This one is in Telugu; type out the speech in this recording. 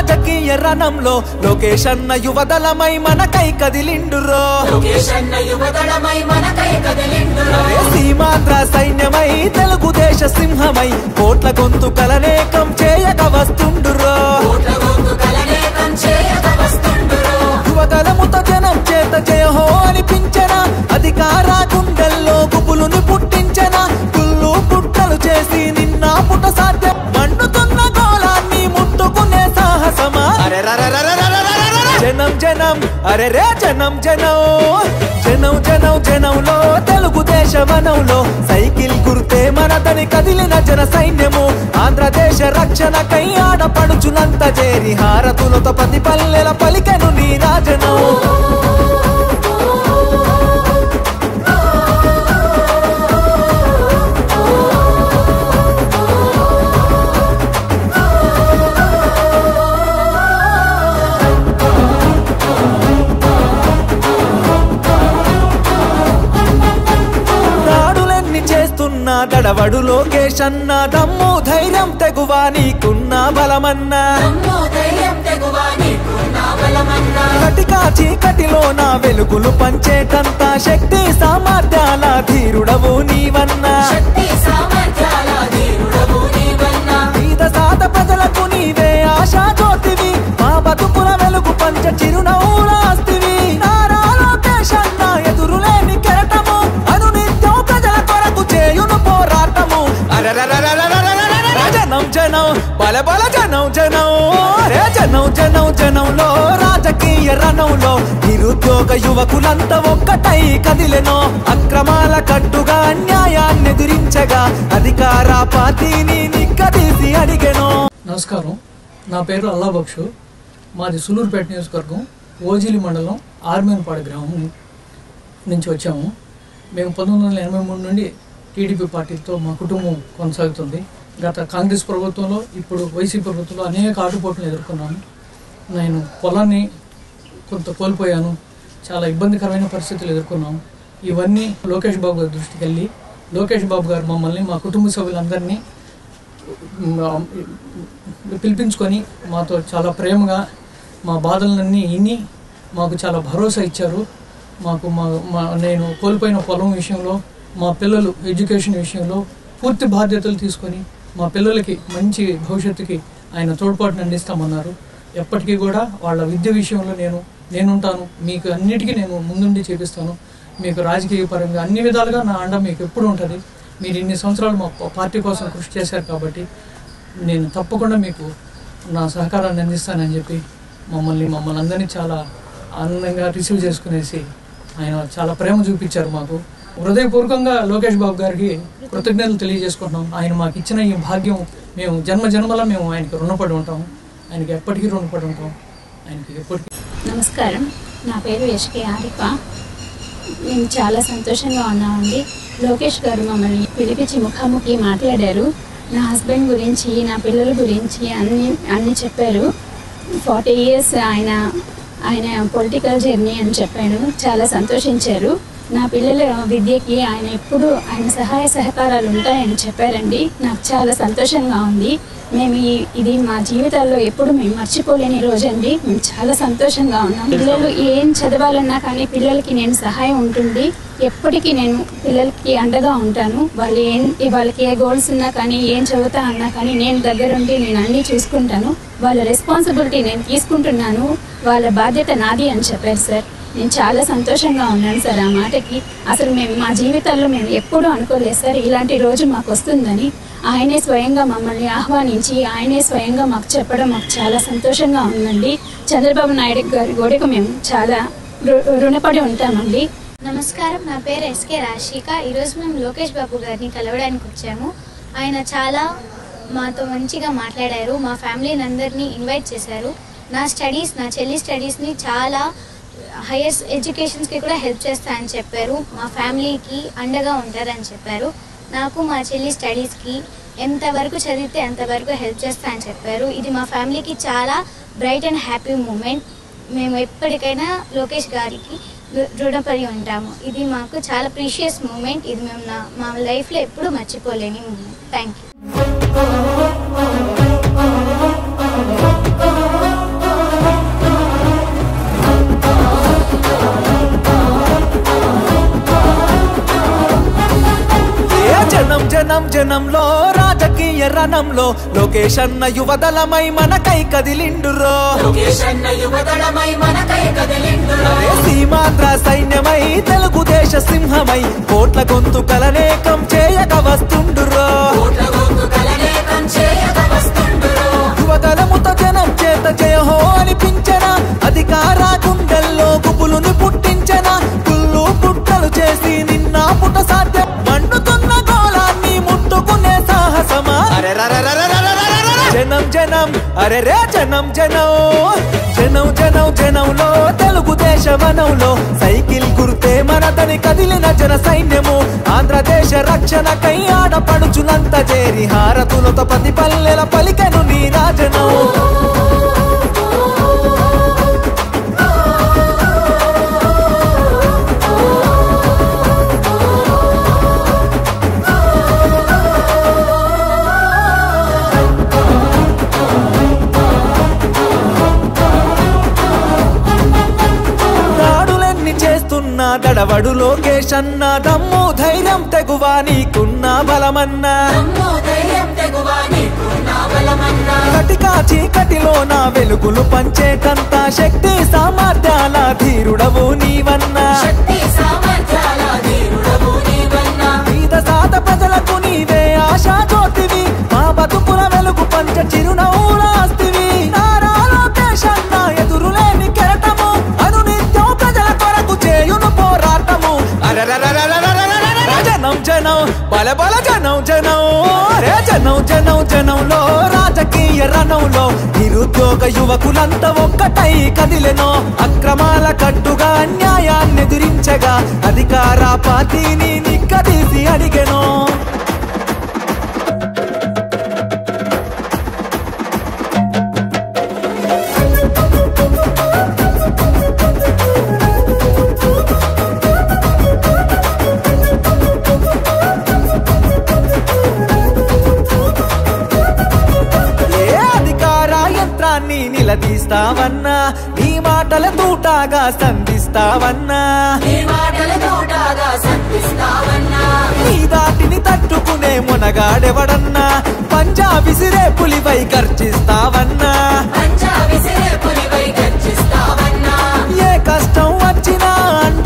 రాజకీయ రణంలో లోకేష్ అన్న యువదళమై మనకై కదిలిండురో సీమాంధ్ర సైన్యమై తెలుగుదేశ సింహమై కోట్ల గొంతుకలనేకం చేయక వస్తుండురో యువగలముతో జనం చేత జయహో అనిపించనా అధికార గుండెల్లో గుబులుని పుట్టించనా కుళ్ళు పుట్టలు చేసి నిన్న పుట సాధ్యం మండుతున్న గోళాన్ని ముట్టుకునే సాహసమా జనం జనం అరే రే జనం జనం జనం జనం జనంలో తెలుగుదేశ వనంలో సైకిల్ గుర్తే మనదని కదిలిన జన సైన్యము ఆంధ్రదేశ రక్షణకై ఆడపడుచునంత చేరి హారతులతో ప్రతి పల్లెల పలికెను నీ రాజనం దడవడు లోకేష్ అన్న దమ్ము ధైర్యం తెగువా నీకున్న బలమన్నా కటికా చీకటిలో నా వెలుగులు పంచేటంత శక్తి సామర్థ్యాల ధీరుడవు నీవన్నా పేద సాత ప్రజలకు నీవే ఆశా జ్యోతివి మా బతుకుల వెలుగు పంచ చిరునవ్వులాస్తివి నారా లోకేష్ అన్న ఎదురులేని కెరటము అనునిత్యం ప్రజల కొరకు చేయును పోరాటము జనం జనం బల బల జనం జనం రే జనం జనం జనంలో రాజకీయ రణంలో నిరుద్యోగ యువకులంతా ఒక్కటై కదిలెనో అక్రమాల కట్టుగా అన్యాయాన్ని ఎదిరించగా అధికార పార్టీని నిక్కదీసి అడిగెనో. నమస్కారం, నా పేరు అల్లా బక్షు. మాది సులూరుపేట నియోజకవర్గం ఓజిలి మండలం ఆర్మేన్పాడు గ్రామం నుంచి వచ్చాము. మేము 1983 నుండి టీడీపీ పార్టీతో మా కుటుంబం కొనసాగుతుంది. గత కాంగ్రెస్ ప్రభుత్వంలో ఇప్పుడు వైసీపీ ప్రభుత్వంలో అనేక ఆటుపోట్లను ఎదుర్కొన్నాను. నేను పొలాన్ని కొంత కోల్పోయాను. చాలా ఇబ్బందికరమైన పరిస్థితులు ఎదుర్కొన్నాము. ఇవన్నీ లోకేష్ బాబు గారి దృష్టికి వెళ్ళి లోకేష్ బాబు గారు మమ్మల్ని మా కుటుంబ సభ్యులందరినీ పిలిపించుకొని మాతో చాలా ప్రేమగా మా బాధలన్నీ విని మాకు చాలా భరోసా ఇచ్చారు. మాకు నేను కోల్పోయిన పొలం విషయంలో మా పిల్లలు ఎడ్యుకేషన్ విషయంలో పూర్తి బాధ్యతలు తీసుకొని మా పిల్లలకి మంచి భవిష్యత్తుకి ఆయన తోడ్పాటును అందిస్తామన్నారు. ఎప్పటికీ కూడా వాళ్ళ విద్య విషయంలో నేనుంటాను, మీకు అన్నిటికీ నేను ముందుండి చేపిస్తాను. మీకు రాజకీయ పరంగా అన్ని విధాలుగా నా అండ మీకు ఎప్పుడు ఉంటుంది. మీరు ఇన్ని సంవత్సరాలు మా పార్టీ కోసం కృషి చేశారు కాబట్టి నేను తప్పకుండా మీకు నా సహకారాన్ని అందిస్తానని చెప్పి మమ్మల్ని అందరినీ చాలా ఆనందంగా రిసీవ్ చేసుకునేసి ఆయన చాలా ప్రేమ చూపించారు. మాకు హృదయపూర్వకంగా లోకేష్ బాబు గారికి కృతజ్ఞతలు తెలియజేసుకుంటున్నాం. ఆయన మాకు ఇచ్చిన ఈ భాగ్యం మేము జన్మల మేము ఆయనకి రుణపడి ఉంటాము. ఆయనకి ఎప్పటికీ రుణపడి ఉంటాం. ఆయనకి ఎప్పటికీ. నమస్కారం, నా పేరు ఎస్కే ఆరిఫ. మేము చాలా సంతోషంగా ఉన్నామండి. లోకేష్ గారు మమ్మల్ని పిలిపించి ముఖాముఖి మాట్లాడారు. నా హస్బెండ్ గురించి, నా పిల్లల గురించి అన్నీ చెప్పారు. 40 years ఆయన పొలిటికల్ జర్నీ అని చెప్పాను. చాలా సంతోషించారు. నా పిల్లల విద్యకి ఆయన ఎప్పుడు ఆయన సహాయ సహకారాలు ఉంటాయని చెప్పారండి. నాకు చాలా సంతోషంగా ఉంది. మేము ఇది మా జీవితాల్లో ఎప్పుడు మేము మర్చిపోలేని రోజండి. మేము చాలా సంతోషంగా ఉన్నాం. పిల్లలు ఏం చదవాలన్నా కానీ పిల్లలకి నేను సహాయం ఉంటుంది. ఎప్పటికీ నేను పిల్లలకి అండగా ఉంటాను. వాళ్ళకి ఏ గోల్స్ ఉన్నా కానీ ఏం చదువుతా అన్నా కానీ నేను దగ్గరుండి నేను అన్నీ చూసుకుంటాను. వాళ్ళ రెస్పాన్సిబిలిటీ నేను తీసుకుంటున్నాను. వాళ్ళ బాధ్యత నాది అని చెప్పారు సార్. నేను చాలా సంతోషంగా ఉన్నాను సార్ ఆ మాటకి. అసలు మేము మా జీవితాల్లో మేము ఎప్పుడూ అనుకోలేదు సార్ ఇలాంటి రోజు మాకు వస్తుందని. ఆయనే స్వయంగా మమ్మల్ని ఆహ్వానించి ఆయనే స్వయంగా మాకు చెప్పడం మాకు చాలా సంతోషంగా ఉందండి. చంద్రబాబు నాయుడు గారి గోడకు మేము చాలా రుణపడి ఉంటామండి. నమస్కారం, నా పేరు ఎస్కే రాశిక. ఈరోజు మేము లోకేష్ బాబు గారిని కలవడానికి వచ్చాము. ఆయన చాలా మాతో మంచిగా మాట్లాడారు. మా ఫ్యామిలీని అందరినీ ఇన్వైట్ చేశారు. నా చెల్లి స్టడీస్ని చాలా హైయర్ ఎడ్యుకేషన్స్కి కూడా హెల్ప్ చేస్తా అని చెప్పారు. మా ఫ్యామిలీకి అండగా ఉంటారని చెప్పారు. నాకు మా చెల్లి స్టడీస్కి ఎంతవరకు చదివితే అంతవరకు హెల్ప్ చేస్తా అని చెప్పారు. ఇది మా ఫ్యామిలీకి చాలా బ్రైట్ అండ్ హ్యాపీ మూమెంట్. మేము ఎప్పటికైనా లోకేష్ గారికి రుణపడి ఉంటాము. ఇది మాకు చాలా ప్రీషియస్ మూమెంట్. ఇది మేము మా లైఫ్లో ఎప్పుడూ మర్చిపోలేని మూమెంట్. Thank you. జనంలో రాజకీయ రణంలో లోకేష్ అన్న యువదళమై మనకై కదిలిండురో సీమాంధ్ర సైన్యమై తెలుగుదేశ సింహమై కోట్ల గొంతుకలనేకం చేయక వస్తుండురో యువదళముతో జనం చేత జయహో అనిపించన అధికార గుండెల్లో గుబులుని పుట్టించన కుళ్ళు పుట్టలు చేసి నిన్న పుట సాధ్యం మండుతున్న గోళాన్ని ముట్టుకునే సాహసమా జనం జనం అరే రే జనం జనం జనం జనం జనంలో తెలుగుదేశ వనంలో సైకిల్ గుర్తే మనదని కదిలిన జన సైన్యము ఆంధ్రదేశ రక్షణకై ఆడపడుచునంత చేరి హారతులతో ప్రతి పల్లెల పలికెను నీ రాజనం దడవడు లోకేష్ అన్న దమ్ము ధైర్యం తెగువా నీకున్న బలమన్నా కటికా చీకటిలో నా వెలుగులు పంచేటంత శక్తి సామర్థ్యాల ధీరుడవు నీవన్నా పేద సాత ప్రజలకు నీవే ఆశా జ్యోతివి మా బతుకుల వెలుగు పంచ చిరునవ్వులాస్తివి నారా లోకేష్ అన్న ఎదురులేని కెరటము అనునిత్యం ప్రజల కొరకు చేయును పోరాటము జనం జనం బల బల జనం జనం రే జనం జనం జనంలో రాజకీయ రణంలో నిరుద్యోగ యువకులంతా ఒక్కటై కదిలెనో అక్రమాల కట్టుగా అన్యాయాన్ని ఎదిరించగా అధికార పార్టీని నిక్కదీసి అడిగెనో నిలదీస్తావన్నా నీ మాటల తూటాగా సంధిస్తావన్నా నీ దాటిని తట్టుకునే మునగాడెవడన్నా పంజా విసిరే పులిపై గర్జిస్తావన్నా